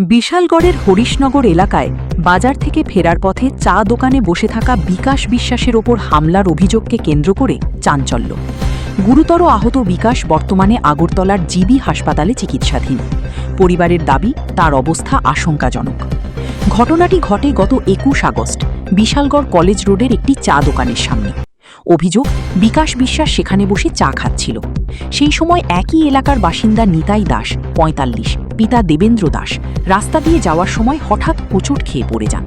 বিশালগড়ের হরিশনগর এলাকায় বাজার থেকে ফেরার পথে চা দোকানে বসে থাকা বিকাশ বিশ্বাসের ওপর হামলার অভিযোগকে কেন্দ্র করে চাঞ্চল্য। গুরুতর আহত বিকাশ বর্তমানে আগরতলার জিবি হাসপাতালে চিকিৎসাধীন। পরিবারের দাবি, তার অবস্থা আশঙ্কাজনক। ঘটনাটি ঘটে গত 21 আগস্ট বিশালগড় কলেজ রোডের একটি চা দোকানের সামনে। অভিযোগ, বিকাশ বিশ্বাস সেখানে বসে চা খাচ্ছিল। সেই সময় একই এলাকার বাসিন্দা নিতাই দাস, ৪৫, পিতা দেবেন্দ্র দাস, রাস্তা দিয়ে যাওয়ার সময় হঠাৎ হোঁচট খেয়ে পড়ে যান।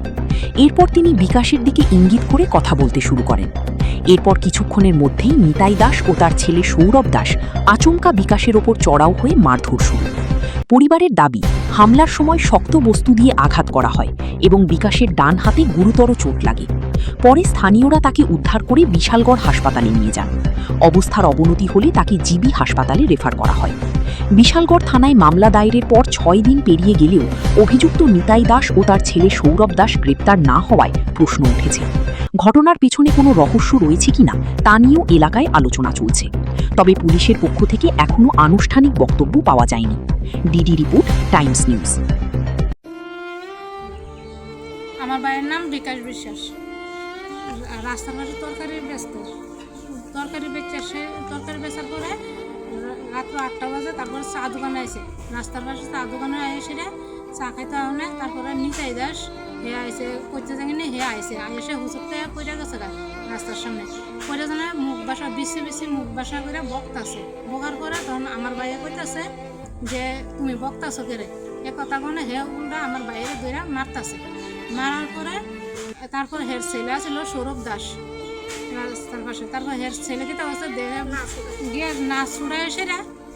এরপর তিনি বিকাশের দিকে ইঙ্গিত করে কথা বলতে শুরু করেন। এরপর কিছুক্ষণের মধ্যেই নিতাই দাস ও তার ছেলে সৌরভ দাস আচমকা বিকাশের ওপর চড়াও হয়ে মারধর শুরু। পরিবারের দাবি, হামলার সময় শক্ত বস্তু দিয়ে আঘাত করা হয় এবং বিকাশের ডান হাতে গুরুতর চোট লাগে। পরে স্থানীয়রা তাকে উদ্ধার করে বিশালগড় হাসপাতালে নিয়ে যান। অবস্থার অবনতি হলে তাকে জিবি হাসপাতালে রেফার করা হয়। বিশালগড় থানায় মামলা দায়েরের পর 6 দিন পেরিয়ে গেলেও অভিযুক্ত নিতাই দাস ও তার ছেলে সৌরভ দাস গ্রেপ্তার না হওয়ায় প্রশ্ন উঠেছে। ঘটনার পিছনে কোনো রহস্য রয়েছে কিনা তা নিয়েও এলাকায় আলোচনা চলছে। তবে পুলিশের পক্ষ থেকে এখনও আনুষ্ঠানিক বক্তব্য পাওয়া যায়নি। DD report, Times news. আমার ভাইয়ের নাম বিকাশ বিশ্বাস। রাস্তার পাশে তরকারি বেচত। তরকারি বেচার পরে রাত্র 8টা বাজে তারপরে চা দোকানে আসে। রাস্তার পাশে চা দোকানে এসে চা খাইতে হয়। তারপরে নিতাই দাস হে আইসে, করতে যায়নি, হে আইসে এসে হুচুকতে পড়ে গেছে রাস্তার সামনে। পড়ে জানে মুখ বাসা বেশি মুখ বাসা করে বকতাছে। বকার পরে তখন আমার ভাইয়ে কইতাছে যে তুমি বকতাছো কেরে। এ কথা কনে হে উল্টা আমার ভাইয়ের দইরা মারতাছে। মারার পরে তারপর হের ছেলে আছিল সৌরভ দাস রাস্তার পাশে। তারপর হের ছেলে কি তা গিয়ে নাচ ছুড়ে এসে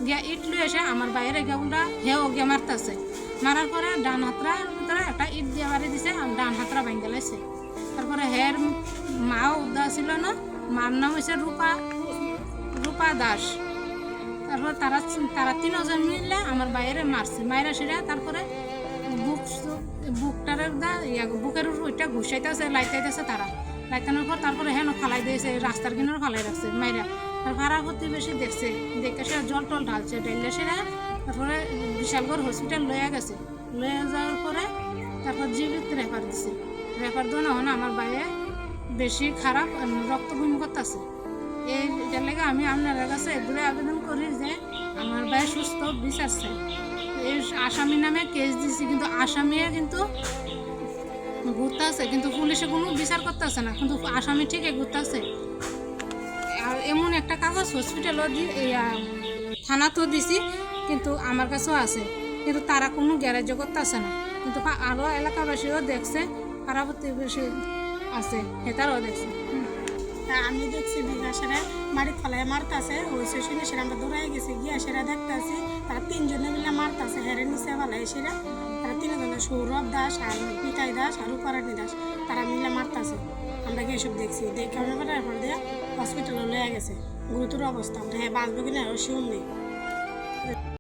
গিয়া ইট লুয়ে এসে আমার বাইরে গিয়ে উল্টা হেও গিয়ে মারতাছে। মারার পরে ডান হাতরার ভিতরে একটা ইট দিয়ে বাড়ি দিছে, ডান হাতরা ভাঙ্গে লাইছে। তারপরে হের মাও উদ্দা ছিল না, মার নাম হয়েছে রূপা দাস। তারপর তারা 3 জন মিললে আমার বাইরে মারছে। মায়েরা সেরা তারপরে বুকের ওইটা ঘুষাইতেছে, লাইতাইতেছে। তারা লাইতানোর পর তারপরে হেন ফালাই দিয়েছে, রাস্তার কিনারে ফালাই রাখছে মাইরা। তার ভাড়া প্রতিবেশী দেখছে, দেখে সে জল টল ঢালছে, ঢাললে সেরা তারপরে বিশালগড় হসপিটাল লইয়া গেছে। লইয়া যাওয়ার পরে তারপর জিবিতে রেফার দিছে। রেফার দেওয়া না হলে আমার বাইরে বেশি খারাপ রক্ত বমি করতেছে। এটার লেগে আমি আপনার কাছে এগুলো আবেদন করি যে আমার ভাই সুস্থ বিচার চাই। এই আসামি নামে কেস দিছি, কিন্তু আসামিও কিন্তু ঘুরতেছে, কিন্তু পুলিশে কোনো বিচার করতেছে না, কিন্তু আসামি ঠিকই ঘুরতেছে। আর এমন একটা কাগজ হসপিটালও থানাতেও দিছি, কিন্তু আমার কাছেও আছে, কিন্তু তারা কোনো গ্যারেজও করতেছে না। কিন্তু আরও এলাকাবাসীও দেখছে, পাড়া প্রতিবেশী আছে হেতারও দেখছে। আমি দেখছি বিকাশের বাড়ি ফলায় মারতাছে। ওই শুনে সেরা আমরা দৌড়াই গেছি, গিয়া সেরা দেখতেছি তারা 3 জনে মিলে মারতাছে। হেরে নিচে ফেলায় সেরা তারা 3 জনে, সৌরভ দাস আর পিতাই দাস আর রূপারানী দাস, তারা মিলে মারতাছে। আমরা গিয়ে এসব দেখছি, দেখে আমি এরপর দিয়ে হসপিটালে লয়ে গেছে। গুরুতর অবস্থা, হ্যাঁ বাঁচবে কিনা শিওর নেই।